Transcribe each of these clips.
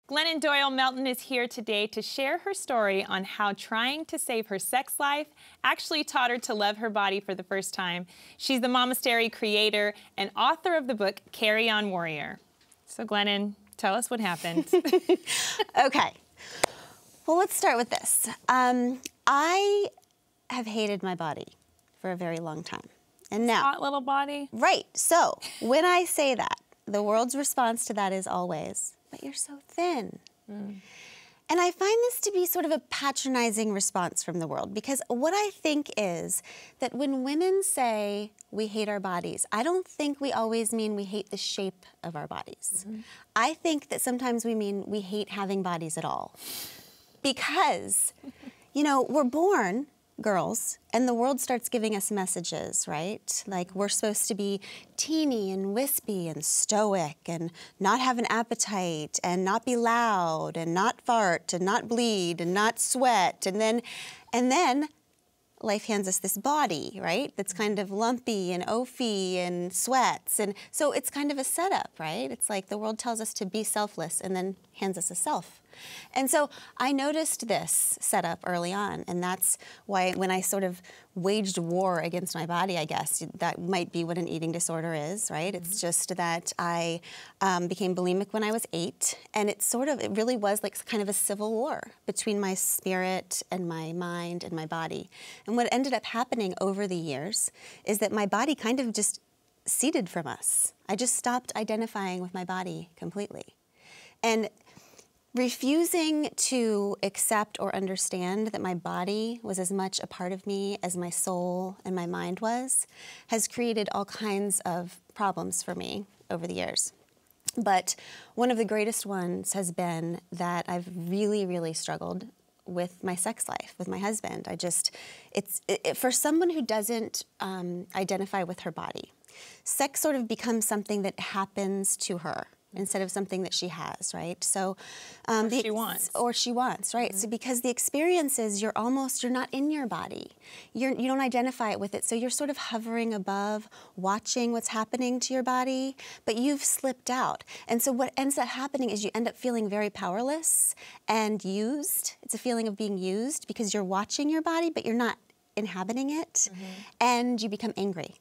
Glennon Doyle Melton is here today to share her story on how trying to save her sex life actually taught her to love her body for the first time. She's the Momastery creator and author of the book Carry On Warrior. So Glennon, tell us what happened. Okay. Well, let's start with this. I have hated my body for a very long time. And now, hot little body. Right. So when I say that, the world's response to that is always, but you're so thin. And I find this to be sort of a patronizing response from the world, because what I think is that when women say we hate our bodies, I don't think we always mean we hate the shape of our bodies. I think that sometimes we mean we hate having bodies at all. Because, you know, we're born girls, and the world starts giving us messages, right? Like we're supposed to be teeny and wispy and stoic and not have an appetite and not be loud and not fart and not bleed and not sweat. And then life hands us this body, right? That's kind of lumpy and oafy and sweats. And so it's kind of a setup, right? It's like the world tells us to be selfless and then hands us a self. And so I noticed this setup early on, and that's why when I sort of waged war against my body, I guess, that might be what an eating disorder is, right? It's just that I became bulimic when I was 8, and it really was like kind of a civil war between my spirit and my mind and my body. And what ended up happening over the years is that my body kind of just ceded from us. I just stopped identifying with my body completely. And refusing to accept or understand that my body was as much a part of me as my soul and my mind has created all kinds of problems for me over the years. But one of the greatest ones has been that I've really, really struggled with my sex life, with my husband. For someone who doesn't identify with her body, sex sort of becomes something that happens to her instead of something that she has, right? So, or she wants, right? So because the experience is you're not in your body. You don't identify it with it. So you're sort of hovering above, watching what's happening to your body, but you've slipped out. And so what ends up happening is you end up feeling very powerless and used. It's a feeling of being used because you're watching your body, but you're not inhabiting it, and you become angry.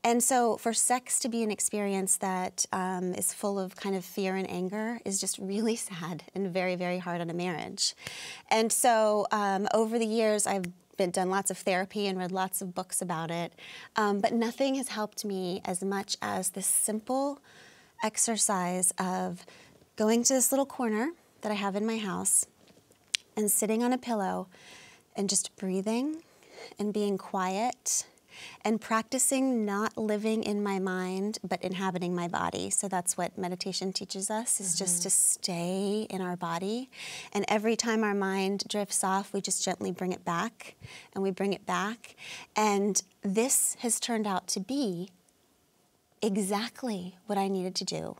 And so for sex to be an experience that is full of kind of fear and anger is just really sad and very, very hard on a marriage. And so over the years, I've done lots of therapy and read lots of books about it, but nothing has helped me as much as this simple exercise of going to this little corner that I have in my house and sitting on a pillow and just breathing and being quiet and practicing not living in my mind, but inhabiting my body. So that's what meditation teaches us, is just to stay in our body. And every time our mind drifts off, we just gently bring it back, and we bring it back. And this has turned out to be exactly what I needed to do.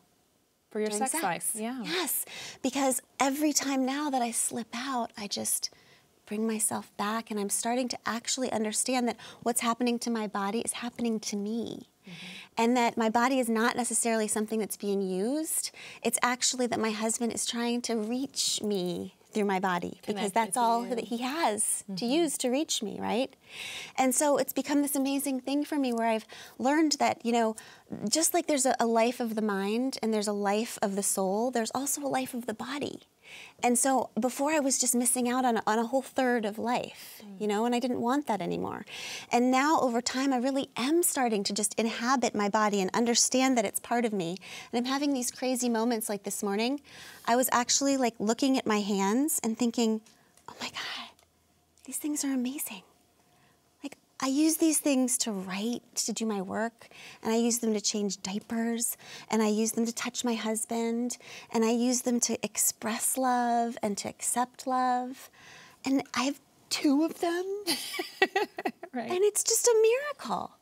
For your sex life, yeah. Yes, because every time now that I slip out, I just bring myself back, and I'm starting to actually understand that what's happening to my body is happening to me. And that my body is not necessarily something that's being used. It's actually that my husband is trying to reach me through my body, because that's all that he has to use to reach me, right? And so it's become this amazing thing for me where I've learned that, you know, just like there's a life of the mind and there's a life of the soul, there's also a life of the body. And so before I was just missing out on a whole third of life, you know, and I didn't want that anymore. And now over time, I really am starting to just inhabit my body and understand that it's part of me. And I'm having these crazy moments like this morning. I was actually like looking at my hands and thinking, oh my God, these things are amazing. I use these things to write, to do my work, and I use them to change diapers, and I use them to touch my husband, and I use them to express love and to accept love. And I have 2 of them, right. And it's just a miracle.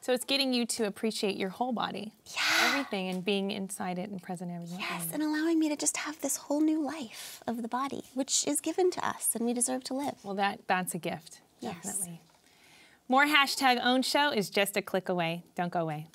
So it's getting you to appreciate your whole body, everything, and being inside it and present everything. Yes, and allowing me to just have this whole new life of the body, which is given to us, and we deserve to live. Well, that's a gift, definitely. Yes. More #OWNSHOW is just a click away. Don't go away.